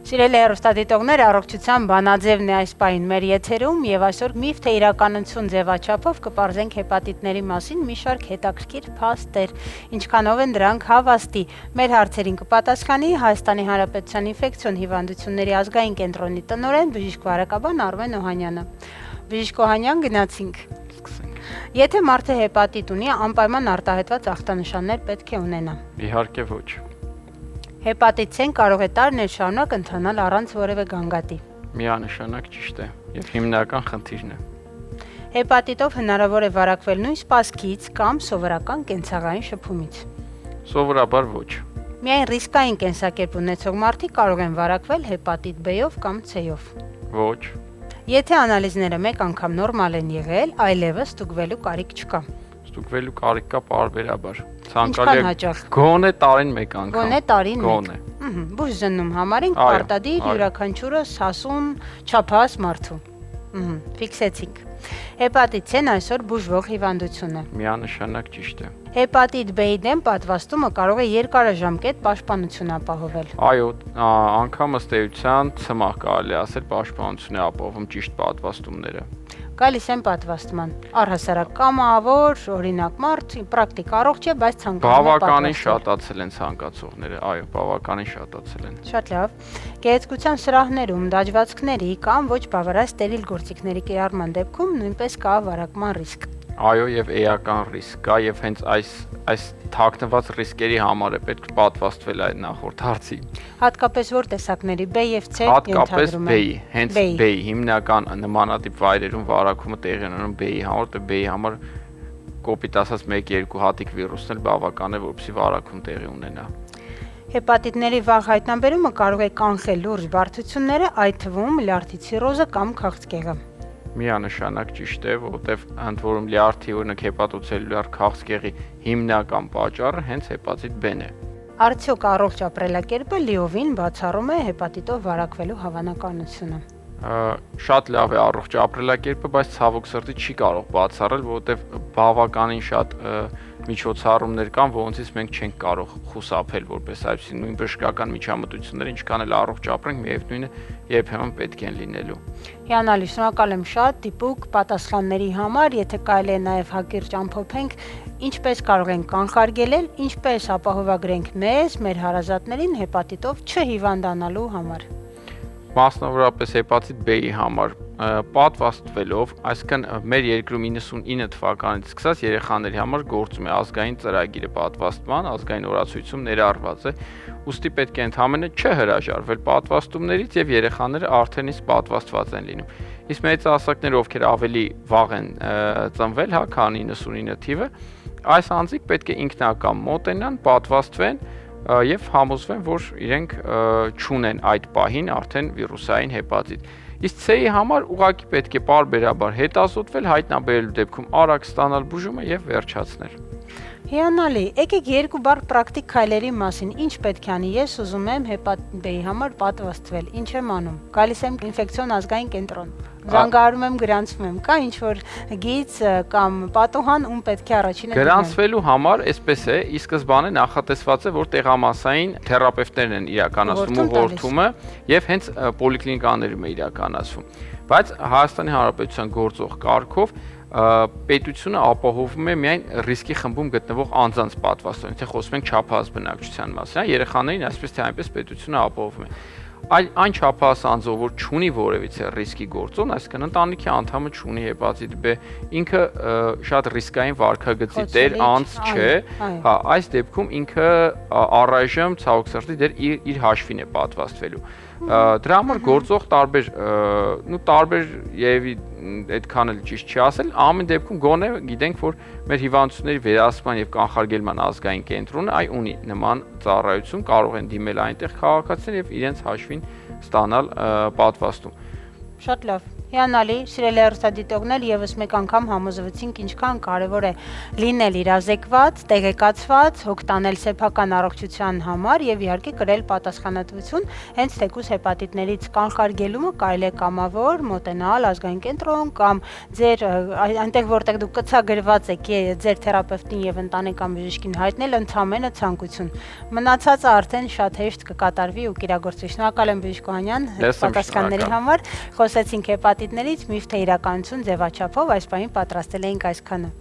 Սիրելի հեռուստադիտողներ, առողջության բանաձևն է այս պահին մեր եթերում եւ այսօր միֆ թե իրականություն ձևաչափով կպարզենք հեպատիտների մասին մի շարք հետաքրքիր փաստեր, ինչքանով են դրանք հավաստի։ Մեր հարցերին կպատասխանի Հայաստանի Հանրապետության ինֆեկցիոն հիվանդությունների ազգային կենտրոնի տնօրեն բժիշկ վարակաբան Արմեն Օհանյանը։ Բժիշկ Օհանյան, գնացինք։ Եթե մարդը հեպատիտ ունի, անպայման արտահայտված ախտանշաններ պետք է ունենա։ Իհարկե ոչ։ Հեպատիտ C-ն կարող է տարիներ շարունակ ընթանալ առանց որևէ գանգատի։ Միանշանակ ճիշտ է եւ հիմնական խնդիրն է։ Հեպատիտով հնարավոր է վարակվել նույն սպասքից կամ սովորական կենցաղային շփումից։ Սովորաբար ոչ։ Միայն ռիսկային կենսակերպ ունեցող մարդիկ կարող են վարակվել հեպատիտ B-ով կամ C-ով։ Ոչ։ Եթե անալիզները մեկ անգամ նորմալ են եղել, այլևս ստուգվելու կարիք չկա։ Ստուգվելու կարիք կա պարբերաբար։ Ինչքան հաճախ։ Գոնե տարին մեկ անգամ։ Գոնե տարին մեկ։ Գոնե։ Բուժզննում համարենք պարտադիր յուրաքանչյուրս հասուն չափահաս մարդու։ Ֆիքսեցինք։ Հեպատիտ C-ն այսօր բուժվող հիվանդություն է։ Միանշանակ ճիշտ է։ Հեպատիտ B-ի դեմ պատվաստումը կարող է երկարաժամկետ պաշտպանություն ապահովել։ Այո, անգամ ըստ էության ցմահ կարելի ասել պաշտպանություն է ապահովում ճիշտ պատվաստումները։ Գալիս են պատվաստման։ Առհասարակ կամավոր, օրինակ մարդ, պրակտիկ առողջ է, բայց ցանկանում է պատվաստել։ Բավականին շատացել են ցանկացողները, այո, բավականին շատացել են։ Շատ լավ։ Գեղեցկության սրահներում, դաջվածքների կամ ոչ բավարար ստերիլ գործիքների կիրառման դեպքում նույնպես կա վարակման ռիսկ։ Այո, եւ էական ռիսկ կա եւ հենց այս թաքնված ռիսկերի համար է պետք պատվաստվել այդ նախորդ հարցի։ Հատկապես որ տեսակների B եւ C հատկապես B-ի, հենց B-ի հիմնական նմանատիպ վայրերում վարակումը տեղի ունենում B-ի համար, դե B-ի համար կոպիտ ասած 1-2 հատիկ վիրուսն էլ բավական է, որպեսզի վարակում տեղի ունենա։ Հեպատիտների վաղ հայտնաբերումը կարող է կանխել լուրջ բարդությունները, այդ թվում լյարդի ցիրոզը կամ քաղցկեղը։ Միանշանակ ճիշտ է, որովհետև ընդ որում լյարդի օրինակ հեպատոցելյուլար քաղցկեղի հիմնական պատճառը հենց հեպատիտ B-ն է։ Արդյոք առողջ ապրելակերպը լիովին բացառում է հեպատիտով վարակվելու հավանականությունը։ Շատ լավ է առողջ ապրելակերպը, բայց ցավոք սրտի չի կարող բացառել, որովհետև բավականին շատ միջոցառումներ կան, որոնցից մենք չենք կարող խուսափել որպես այսպիսի նույն բժշկական միջամտություններ, ինչքան էլ առողջ ապրենք, միևնույնն է, երբեմն պետք են լինելու։ Հիանալի, շնորհակալ եմ շատ դիպուկ պատասխանների համար, եթե կարելի է նաև հակիրճ ամփոփենք, ինչպես կարող ենք կանխարգելել, ինչպես ապահովագրենք մեզ, մեր հարազատներին հեպատիտով չհիվանդանալու համար։ Մասնավորապես հեպատիտ B-ի համար պատվաստվելով, այսինքն մեր երկրում 99 թվականից սկսած երեխաների համար գործում է ազգային ծրագիրը պատվաստման, ազգային օրացույցում ներառված է, ուստի պետք է ընդհանրապես չհրաժարվել պատվաստումներից եւ երեխաները արդեն իսկ պատվաստված են լինում։ Իսկ մեծահասակները, ովքեր ավելի վաղ են ծնվել, քան 99 թիվը, այս անձիկ պետք է ինքնական մոտենան, պատվաստվեն եւ համոզվեն, որ իրենք չունեն այդ պահին արդեն վիրուսային հեպատիտ։ Իսկ C-ի համար ուղղակի պետք է պարբերաբար հետազոտվել, հայտնաբերելու դեպքում արագ ստանալ բուժումը եւ վերջացնել։ Հիանալի, եկեք երկու բառ պրակտիկ քայլերի մասին, ինչ պետք է անի, ես ուզում եմ հեպատիտ B-ի համար պատվաստվել, ինչ եմ անում, գալիս եմ ինֆեկցիոն ազգային կենտրոն, զանգահարում եմ, գրանցվում եմ, կա ինչ-որ գիծ կամ պատուհան, ում պետք է առաջինը գրանցվելու համար այսպես է, ի սկզբանե նախատեսված է, որ տեղամասային թերապևտներն են իրականացնում ուղղորդումը եւ հենց պոլիկլինիկաներում է իրականացվում։ Բայց Հայաստանի Հանրապետության գործող կարգով պետությունը ապահովում է միայն ռիսկի խմբում գտնվող անձանց պատվաստանին, թե խոսում ենք չափահաս բնակչության մասին, երեխաներին այսպես թե այնպես պետությունը ապահովում է։ Այն չափահաս անձը, որ չունի որևիցե ռիսկի գործոն, այսինքն ընտանիքի անդամը չունի հեպատիտ B, ինքը շատ ռիսկային վարքագծի տեր անձ չէ, այս դեպքում ինքը առայժմ ցավոք սրտի դեռ իր հաշվին է պատվաստվելու։ Դրա համար գործող տարբեր երևի այդքան էլ ճիշտ չի ասել, ամեն դեպքում գոնե գիտենք, որ մեր հիվանդությունների վերահսկման եւ կանխարգելման ազգային կենտրոնը ունի նման ծառայություն, կարող են դիմել այնտեղ քաղաքացիներ եւ իրենց հաշվին ստանալ պատվաստում։ Շատ լավ, Հիանալի, սիրելի հեռուստադիտողներ, եւս մեկ անգամ համոզվեցինք ինչքան կարեւոր է լինել իրազեկված, տեղեկացված, հոգ տանել սեփական առողջության համար եւ իհարկե կրել պատասխանատվություն, հենց թեկուզ հեպատիտներից կանխարգելումը կարելի է կամավոր մոտենալ ազգային կենտրոն կամ ձեր այնտեղ որտեղ դուք կցագրված եք ձեր թերապևտին եւ ընտանեկան բժշկին հայտնել ընդամենը ցանկություն։ Մնացածը արդեն շատ հեշտ կկատարվի ու կիրագործվի։ Շնորհակալ եմ բժիշկ Օհանյան պատասխանների համար։ Խոսեցինք հեպատիտներից, միֆ թե իրականություն ձևաչափով, այս պահին պատրաստել էինք այսքանը։